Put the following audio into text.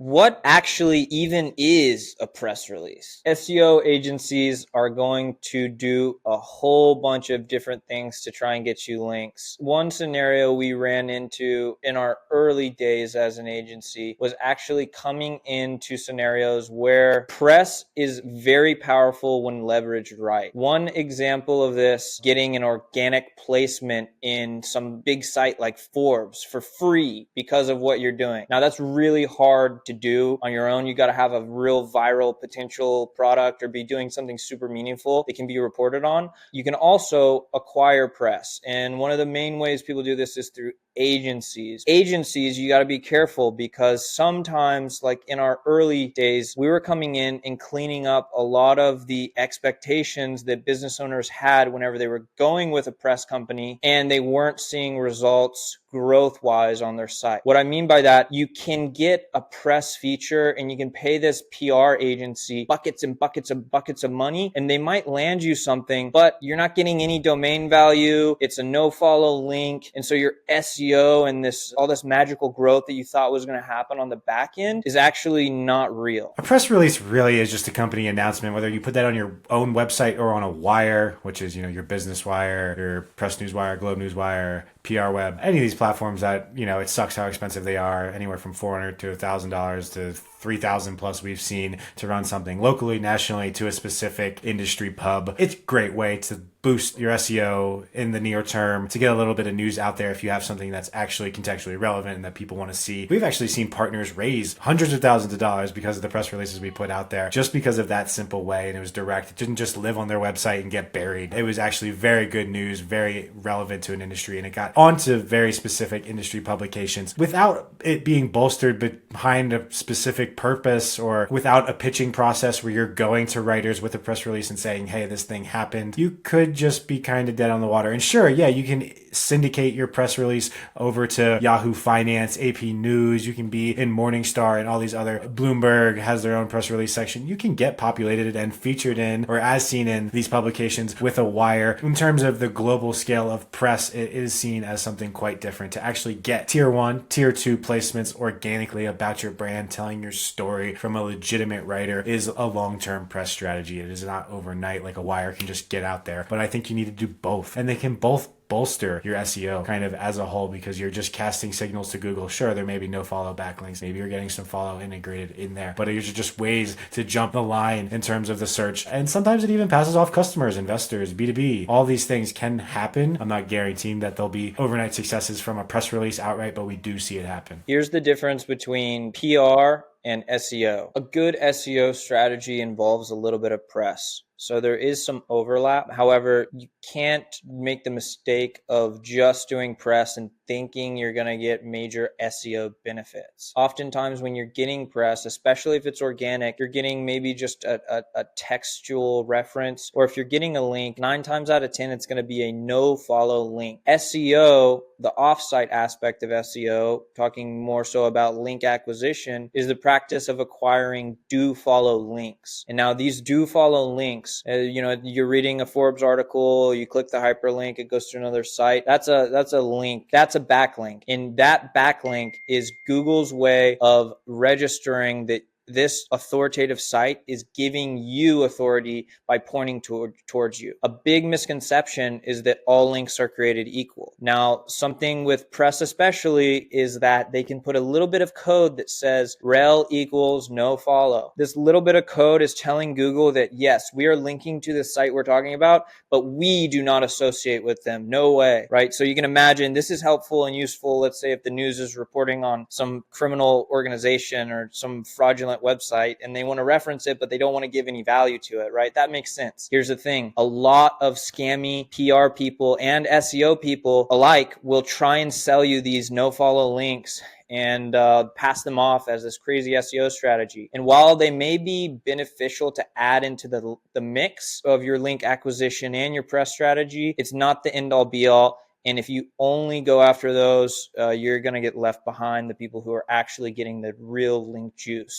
What actually even is a press release? SEO agencies are going to do a whole bunch of different things to try and get you links. One scenario we ran into in our early days as an agency was actually coming into scenarios where press is very powerful when leveraged right. One example of this, getting an organic placement in some big site like Forbes for free because of what you're doing. Now that's really hard to do on your own. You got to have a real viral potential product or be doing something super meaningful that can be reported on. You can also acquire press. And one of the main ways people do this is through agencies. Agencies, you got to be careful because sometimes, like in our early days, we were coming in and cleaning up a lot of the expectations that business owners had whenever they were going with a press company and they weren't seeing results growth wise on their site. What I mean by that, you can get a press feature and you can pay this PR agency buckets and buckets and buckets of money, and they might land you something, but you're not getting any domain value. It's a no follow link. And so your SEO and all this magical growth that you thought was going to happen on the back end is actually not real. A press release really is just a company announcement, whether you put that on your own website or on a wire, which is, your Business Wire, your Press News Wire, Globe News Wire, PR Web, any of these platforms that, it sucks how expensive they are, anywhere from $400 to $1,000 to $3,000 plus we've seen to run something locally, nationally, to a specific industry pub. It's a great way to boost your SEO in the near term, to get a little bit of news out there if you have something that's actually contextually relevant and that people want to see. We've actually seen partners raise hundreds of thousands of dollars because of the press releases we put out there, just because of that simple way. And it was direct. It didn't just live on their website and get buried. It was actually very good news, very relevant to an industry, and it got onto very specific industry publications without it being bolstered behind a specific purpose, or without a pitching process where you're going to writers with a press release and saying, hey, this thing happened. You could just be kind of dead on the water. And sure, yeah, you can syndicate your press release over to Yahoo Finance, AP News. You can be in Morningstar and all these other. Bloomberg has their own press release section. You can get populated and featured in, or as seen in, these publications with a wire. In terms of the global scale of press, it is seen as something quite different to actually get tier 1, tier 2 placements organically about your brand, telling your story from a legitimate writer, is a long-term press strategy. It is not overnight like a wire can just get out there. But I think you need to do both, and they can both bolster your SEO kind of as a whole, because you're just casting signals to Google. Sure, there may be no follow backlinks. Maybe you're getting some follow integrated in there, but these are just ways to jump the line in terms of the search. And sometimes it even passes off customers, investors, B2B. All these things can happen. I'm not guaranteeing that there'll be overnight successes from a press release outright, but we do see it happen. Here's the difference between PR and SEO. A good SEO strategy involves a little bit of press. So there is some overlap. However, you can't make the mistake of just doing press and thinking you're going to get major SEO benefits. Oftentimes when you're getting press, especially if it's organic, you're getting maybe just a textual reference, or if you're getting a link, 9 times out of 10, it's going to be a no follow link. SEO, the offsite aspect of SEO, talking more so about link acquisition, is the practice of acquiring do follow links. And now these do follow links, you're reading a Forbes article, you click the hyperlink, it goes to another site. That's a link. That's a backlink. And that backlink is Google's way of registering that this authoritative site is giving you authority by pointing towards you. A big misconception is that all links are created equal. Now, something with press especially is that they can put a little bit of code that says rel equals no follow. This little bit of code is telling Google that yes, we are linking to the site we're talking about, but we do not associate with them. No way, right? So you can imagine this is helpful and useful. Let's say if the news is reporting on some criminal organization or some fraudulent website and they want to reference it, but they don't want to give any value to it, right? That makes sense. Here's the thing. A lot of scammy PR people and SEO people alike will try and sell you these no follow links and pass them off as this crazy SEO strategy. And while they may be beneficial to add into the mix of your link acquisition and your press strategy, it's not the end all be all. And if you only go after those, you're going to get left behind the people who are actually getting the real link juice.